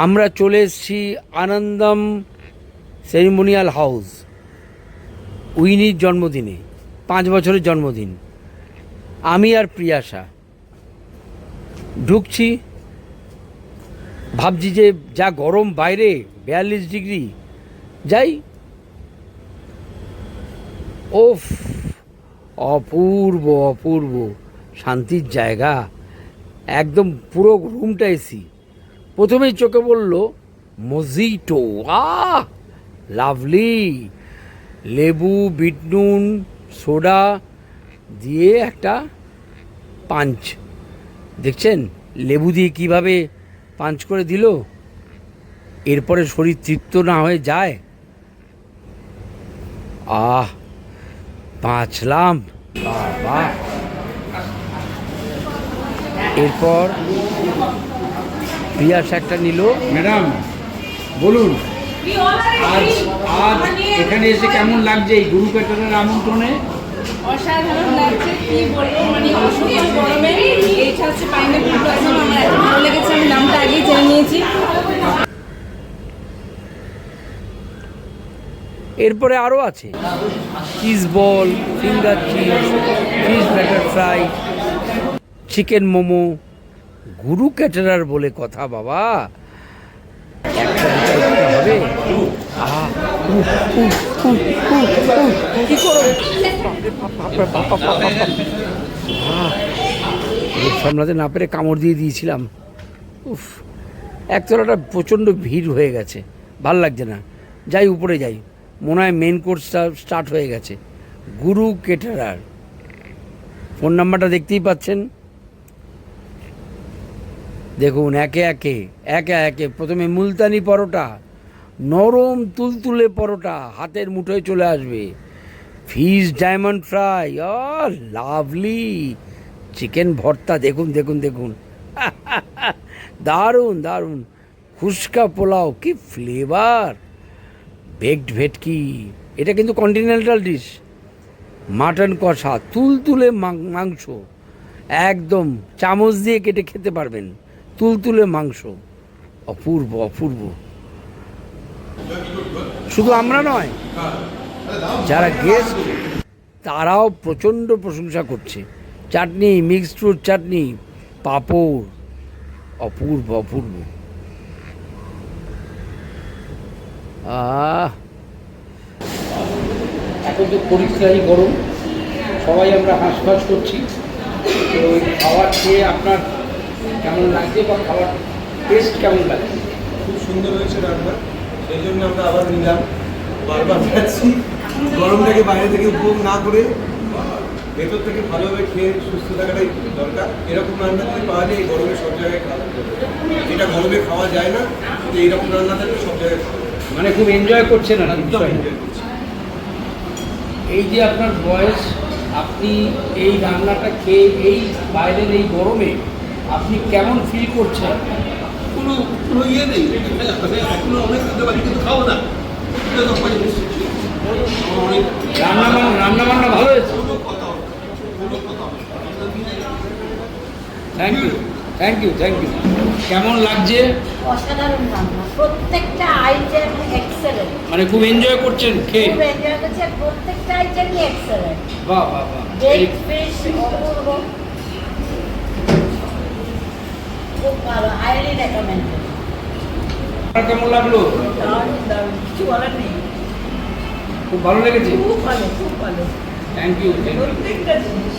আমরা চলে এসেছি আনন্দম সেরিমোনিয়াল হাউস, উইনির জন্মদিনে, 5 বছরের জন্মদিন। আমি আর প্রিয়াশা ঢুকছি, ভাবছি যে যা গরম বাইরে, 42 ডিগ্রি, যাই। ওফ, অপূর্ব অপূর্ব শান্তির জায়গা, একদম পুরো রুমটা এসি। প্রথমেই চোখে পড়ল মজিটো, লাভলি, লেবু, বিট নুন, সোডা দিয়ে একটা পাঞ্চ। দেখছেন লেবু দিয়ে কিভাবে পাঞ্চ করে দিল, এরপরে শরীর তৃপ্ত না হয়ে যায়। বাঁচলাম, বাবা। এরপর প্রিয়াস একটা নিল। ম্যাডাম বলুন, আজ এখানে এসে কেমন লাগছে এই গুরু ক্যাটারার আমন্ত্রণে? অসাধারণ লাগছে, কি বলবো, মানে অসহ্য গরমে এইটা হচ্ছে পাইনাপল ব্লসম। আমার এত ভালো লেগেছে, আমি নামটা আগেই জেনে নিয়েছি। এরপরে আরও আছে cheese ball, finger cheese, fish batter fry, chicken momo. গুরু ক্যাটারার বলে কথা বাবা, একটা হবে। কি করো, সামলাতে না পেরে কামড় দিয়ে দিয়েছিলাম। উফ, একতলাটা প্রচণ্ড ভিড় হয়ে গেছে, ভাল লাগছে না। যাই উপরে যাই, মনে হয় মেন কোর্সটা স্টার্ট হয়ে গেছে। গুরু ক্যাটারার ফোন নাম্বারটা দেখতেই পাচ্ছেন। দেখুন একে একে প্রথমে মুলতানি পরোটা, নরম তুলতুলে পরোটা হাতের মুঠোয় চলে আসবে। Fish diamond fry, lovely, chicken ভর্তা, দেখুন দেখুন দেখুন, দারুণ দারুণ। ফুচকা পোলাও, কি ফ্লেভার। বেকড ভেটকি, এটা কিন্তু কন্টিনেন্টাল ডিশ। মাটন কষা, তুলতুলে মাংস, একদম চামচ দিয়ে কেটে খেতে পারবেন, তুলতুলে মাংস, অপূর্ব অপূর্ব। শুধু আমরা নয়, যারা গেস্ট তারাও প্রচণ্ড প্রশংসা করছে। চাটনি, মিক্সড ফ্রুট চাটনি, পাঁপড়, অপূর্ব অপূর্ব। এখন তো পরিষ্কারই গরম, সবাই আমরা হাঁসফাঁস করছি। তো ওই খাবার খেয়ে আপনার কেমন লাগছে, বা খাবার টেস্ট কেমন লাগছে? খুব সুন্দর হয়েছে রান্না, সেই জন্য আমরা আবার নিলাম, বারবার যাচ্ছি। গরমটাকে বাইরে থেকে উপভোগ না করে ভেতর থেকে ভালোভাবে খেয়ে সুস্থ থাকাটাই দরকার। এরকম রান্না যদি পাওয়া যায় এই গরমে সব জায়গায় খাওয়া, এটা গরমে খাওয়া যায় না, কিন্তু এইরকম রান্না থাকলে সব জায়গায় খাওয়া, মানে খুব এনজয় করছেন না? একদম এনজয় করছি। এই যে আপনার বয়স, আপনি এই রান্নাটা খেয়ে এই বাইরের এই গরমে আপনি কেমন ফিল করছেন? কোনো কোনো ইয়ে নেই, এখনো অনেক খেতে পারি কিন্তু খাও না, রান্না বান্না ভালো হয়েছে। Thank you thank you thank you. কেমন লাগছে? অসাধারণ রান্না, প্রত্যেকটা আইটেম এক্সেলেন্ট। মানে খুব এনজয় করছেন খেয়ে? খুব এনজয় করছে, প্রত্যেকটা আইটেমই এক্সেলেন্ট। বাহ বাহ বাহ। বেকড ফিশ অপূর্ব, খুব ভালো, হাইলি রেকমেন্ডেড। আপনার কেমন লাগলো? দারুণ দারুণ, কিছু বলার নেই, খুব ভালো লেগেছে। খুব ভালো খুব ভালো, থ্যাংক ইউ। প্রত্যেকটা জিনিস।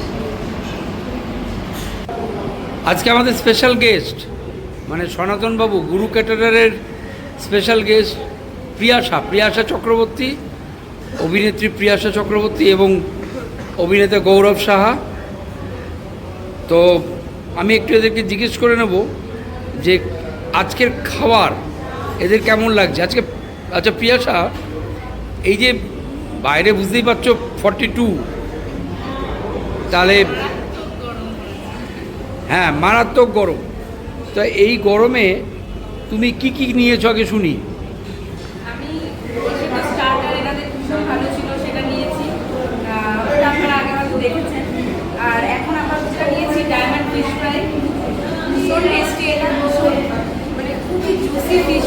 আজকে আমাদের স্পেশাল গেস্ট, মানে সনাতনবাবু, গুরু ক্যাটারারের স্পেশাল গেস্ট প্রিয়াশা চক্রবর্তী, অভিনেত্রী প্রিয়াশা চক্রবর্তী এবং অভিনেতা গৌরব সাহা। তো আমি একটু এদেরকে জিজ্ঞেস করে নেব যে আজকের খাবার এদের কেমন লাগছে আজকে। আচ্ছা প্রিয়াশা, এই যে বাইরে বুঝতেই পারছো 42, তাহলে হ্যাঁ মারাত্মক গরম, তো এই গরমে তুমি কি কি নিয়েছো আগে শুনি। আমি স্টার্টার এটাতে ভীষণ ভালো ছিল, সেটা নিয়েছি, ওটা আপনারা আগে হয়তো দেখেছেন। আর এখন আমরা যেটা নিয়েছি ডায়মন্ড ফিশ ফ্রাই, ভীষণ টেস্টি। এটা মানে খুবই জুসি ফিশ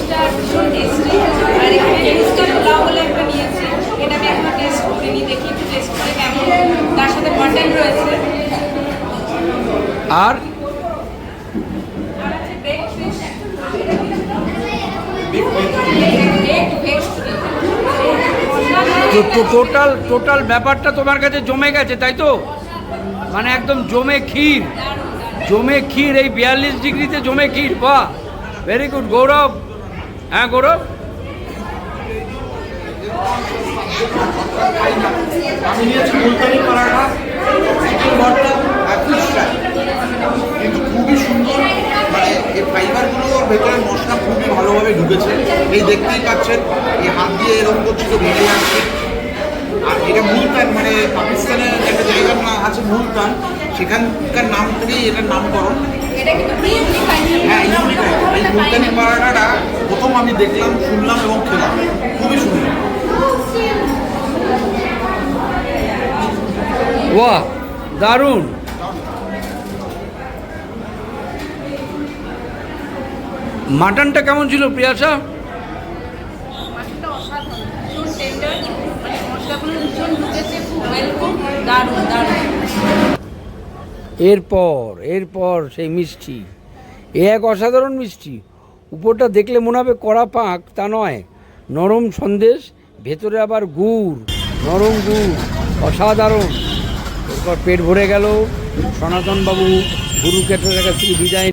টোটাল ব্যাপারটা তোমার কাছে জমে গেছে তাই তো? মানে একদম জমে ক্ষীর এই 42 ডিগ্রিতে জমে ক্ষীর। বাহ, ভেরি গুড গৌরব। হ্যাঁ গৌরব, আমি নিয়েছি মুলতানি পরাঠা, চিকেন ভর্তা আর ফিশ ফ্রাই, কিন্তু খুবই সুন্দর। মানে এই ফাইবারগুলো ভেতরে মশলা খুবই ভালোভাবে ঢুকেছে। এই দেখতেই পাচ্ছেন, এই হাত দিয়ে এরকম করছে তো বেরিয়ে আসছে। আর এটা মুলতান, মানে পাকিস্তানের একটা জায়গার নাম আছে মুলতান, সেখানকার নাম থেকেই এটার নামকরণ। এটা কিন্তু প্রিয়লি খাইছে। হ্যাঁ, এই মুলতানি পরাঠাটা প্রথম আমি দেখলাম, শুনলাম এবং খেলাম, খুবই সুন্দর। বাহ, দারুণ। মাটনটা কেমন ছিল প্রিয়াশা? মাছটা অসাধারণ, ভীষণ টেন্ডার, মানে মশলাগুলো ভীষণ ঢুকেছে, খুব ওয়েল কুক, দারুণ দারুণ। এরপর সেই মিষ্টি, এক অসাধারণ মিষ্টি। উপরটা দেখলে মনে হবে কড়া পাক, তা নয়, নরম সন্দেশ, ভেতরে আবার গুড়, নরম গুড়, অসাধারণ। এরপর পেট ভরে গেল। সনাতনবাবু গুরু ক্যাটারের কাছ থেকে বিদায়